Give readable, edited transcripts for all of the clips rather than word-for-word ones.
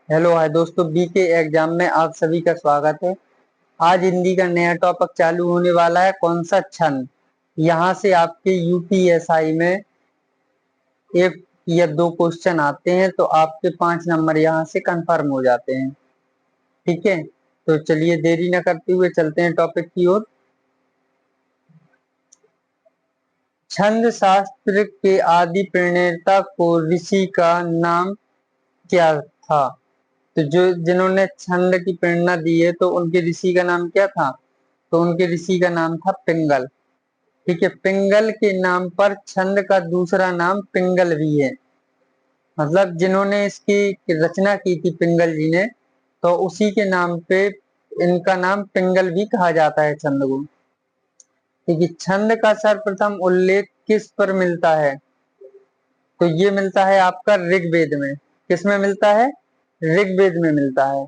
Hello hi दोस्तों, BK exam में आप सभी का स्वागत है। आज हिंदी का नया टॉपिक चालू होने वाला है, कौन सा छंद। यहाँ से आपके यूपीएसआई में एक या दो क्वेश्चन आते हैं तो आपके 5 नंबर यहाँ से कंफर्म हो जाते हैं। ठीक है, तो चलिए देरी न करते हुए चलते हैं टॉपिक की ओर। छंद शास्त्र के आदि प्रणेता को ऋषि का नाम क्या था? तो जो जिन्होंने छंद की प्रेरणा दी है तो उनके ऋषि का नाम क्या था? तो उनके ऋषि का नाम था पिंगल। ठीक है, पिंगल के नाम पर छंद का दूसरा नाम पिंगल भी है। मतलब जिन्होंने इसकी रचना की थी पिंगल जी ने, तो उसी के नाम पे इनका नाम पिंगल भी कहा जाता है छंद को। ठीक है, छंद का सर्वप्रथम उल्लेख किस पर मिलता है? तो ये मिलता है आपका ऋग्वेद में। किस में मिलता है? ऋग्वेद में मिलता है।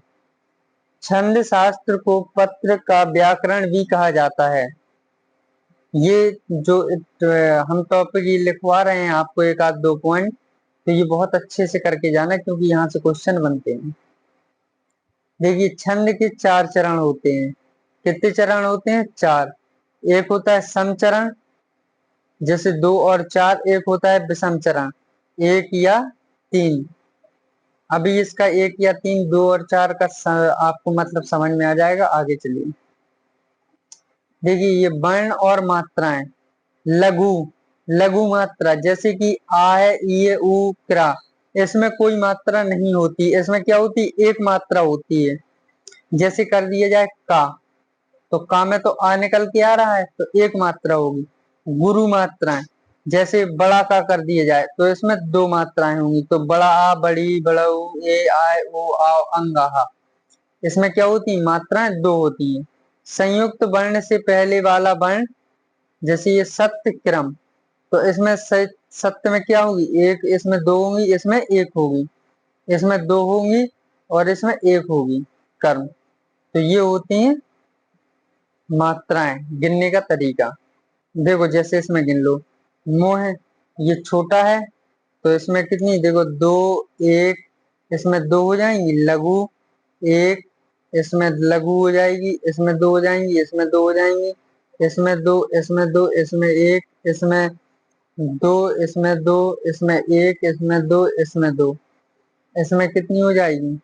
छंद शास्त्र को पत्र का व्याकरण भी कहा जाता है। ये जो हम टॉपिक ये लिखवा रहे हैं आपको एक आध दो पॉइंट, तो ये बहुत अच्छे से करके जाना क्योंकि यहाँ से क्वेश्चन बनते हैं। देखिए, छंद के 4 चरण होते हैं। कितने चरण होते हैं? 4। एक होता है सम चरण, जैसे 2 और 4। एक होता है विषम चरण, 1 या 3। अभी इसका 1 या 3, 2 और 4 का आपको मतलब समझ में आ जाएगा। आगे चलिए, देखिए ये वर्ण और मात्राएं। लघु लघु मात्रा जैसे कि आ है, ई है, ऊ, क्रा, इसमें कोई मात्रा नहीं होती। इसमें क्या होती है? एक मात्रा होती है। जैसे कर दिया जाए का, तो का में तो आ निकल के आ रहा है तो एक मात्रा होगी। गुरु मात्राएं, जैसे बड़ा का कर दिया जाए तो इसमें 2 मात्राएं होंगी। तो बड़ा आ, बड़ी, बड़ऊ, ए आए, ओ आओ, अंगाहा, इसमें क्या होती है? मात्राएं 2 होती हैं। संयुक्त वर्ण से पहले वाला वर्ण, जैसे ये सत्य क्रम, तो इसमें सत्य में क्या होगी? एक, इसमें 2 होंगी, इसमें 1 होगी, इसमें 2 होंगी और इसमें 1 होगी कर्म। तो ये होती हैं मात्राएं, गिनने का तरीका। देखो जैसे इसमें गिन लो, मोह है, ये छोटा है तो इसमें कितनी? देखो 2, 1, इसमें 2 हो जाएंगी, लघु 1, इसमें लघु हो जाएगी, इसमें 2 हो जाएंगी, इसमें 2 हो जाएंगी, इसमें 2, इसमें 2, इसमें 1, इसमें 2, इसमें 2, इसमें 1, इसमें 2, इसमें 2, इसमें कितनी हो जाएगी?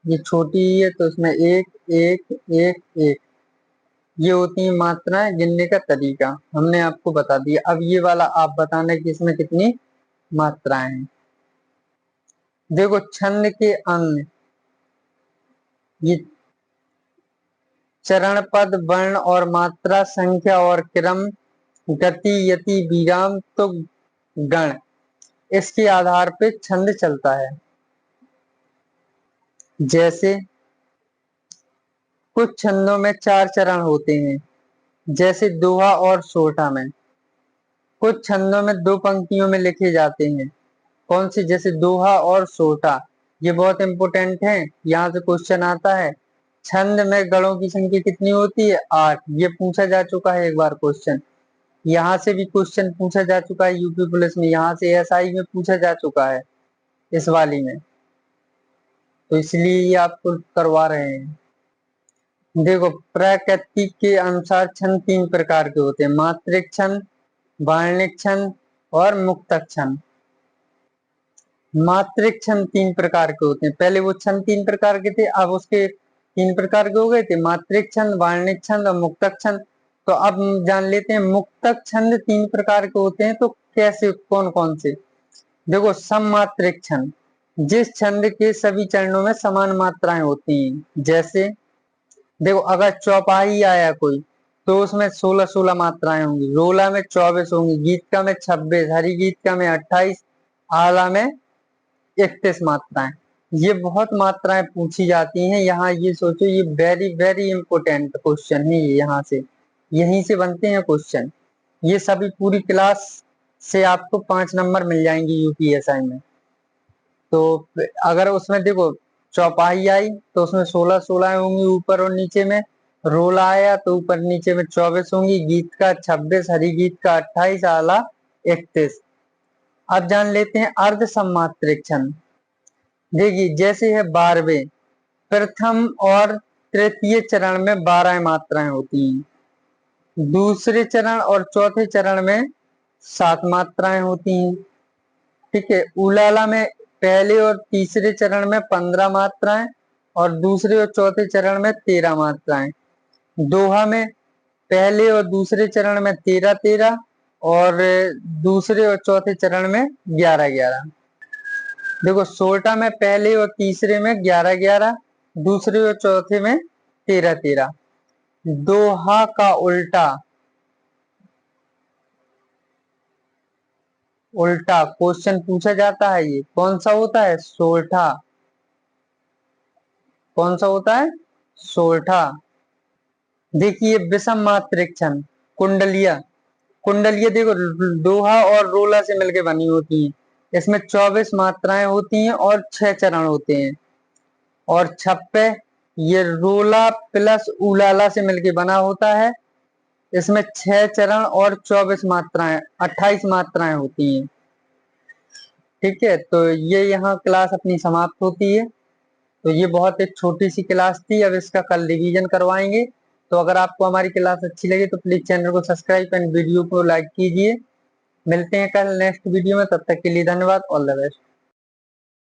ये छोटी है तो इसमें 1, 1, 1, 1। ये होती है मात्राएं, गिनने का तरीका हमने आपको बता दिया। अब ये वाला आप बताना कि इसमें कितनी मात्राएं हैं। देखो छंद के अंग, ये चरण, पद, वर्ण और मात्रा, संख्या और क्रम, गति, यति, विराम, तो गण, इसके आधार पे छंद चलता है। जैसे कुछ छंदों में 4 चरण होते हैं, जैसे दोहा और सोठा में। कुछ छंदों में 2 पंक्तियों में लिखे जाते हैं। कौन सी? जैसे दोहा और सोठा। ये बहुत इंपॉर्टेंट है, यहाँ से क्वेश्चन आता है। छंद में गणों की संख्या कितनी होती है? 8। ये पूछा जा चुका है एक बार क्वेश्चन। यहाँ से भी क्वेश्चन पूछा जा चुका है यूपी पुलिस में, यहाँ से एसआई में पूछा जा चुका है इस वाली में, तो इसलिए ये आपको करवा रहे हैं। देखो प्रकृति के अनुसार छंद 3 प्रकार के होते हैं, मात्रिक छंद, वार्णिक छंद और मुक्तक छंद। मात्रिक छंद 3 प्रकार के होते हैं। पहले वो छंद 3 प्रकार के थे, अब उसके 3 प्रकार के हो गए थे, मात्रिक छंद, वार्णिक छंद और मुक्तक छंद। तो अब जान लेते हैं मुक्तक छंद 3 प्रकार के होते हैं, तो कैसे, कौन कौन से? देखो सममात्रिक छंद, जिस छंद के सभी चरणों में समान मात्राएं होती हैं। जैसे देखो अगर चौपाई आया कोई, तो उसमें 16-16 मात्राएं होंगी, रोला में 24 होंगी, गीत का में 26, हरि गीत का में 28, आला में 31 मात्राएं। ये बहुत मात्राएं पूछी जाती हैं यहाँ। ये सोचो, ये वेरी वेरी इंपोर्टेंट क्वेश्चन है ये, यहाँ से यहीं से बनते हैं क्वेश्चन। ये सभी पूरी क्लास से आपको 5 नंबर मिल जाएंगे यूपीएसआई में। तो अगर उसमें देखो चौपाई आई तो उसमें 16-16 होंगी ऊपर और नीचे में, रोला आया तो ऊपर नीचे में 24 होंगी, गीत का 26, हरि गीत का 28, आला 31। अब जान लेते हैं अर्ध सम्मात्रिक छंद। देखिए जैसे है 12वें, प्रथम और तृतीय चरण में 12 मात्राएं होती हैं, दूसरे चरण और चौथे चरण में 7 मात्राएं होती हैं। ठीक है, उलाला में पहले और तीसरे चरण में 15 मात्राएं और दूसरे और चौथे चरण में 13 मात्राएं। दोहा में पहले और दूसरे चरण में 13-13 और दूसरे और चौथे चरण में 11-11। देखो सोल्टा में पहले और तीसरे में 11-11, दूसरे और चौथे में 13-13। दोहा का उल्टा, उल्टा क्वेश्चन पूछा जाता है, ये कौन सा होता है? सोल्ठा। कौन सा होता है? सोल्ठा। देखिए विषम मात्रिक छंद, कुंडलिया। कुंडलिया देखो दोहा और रोला से मिलकर बनी होती है। इसमें 24 मात्राएं होती हैं और 6 चरण होते हैं। और छप्पे, ये रोला प्लस उलाला से मिलकर बना होता है। इसमें 6 चरण और 24 मात्राएं, 28 मात्राएं होती हैं। ठीक है, तो ये यहाँ क्लास अपनी समाप्त होती है। तो ये बहुत एक छोटी सी क्लास थी, अब इसका कल रिवीजन करवाएंगे। तो अगर आपको हमारी क्लास अच्छी लगी तो प्लीज चैनल को सब्सक्राइब एंड वीडियो को लाइक कीजिए। मिलते हैं कल नेक्स्ट वीडियो में, तब तक के लिए धन्यवाद। All the best.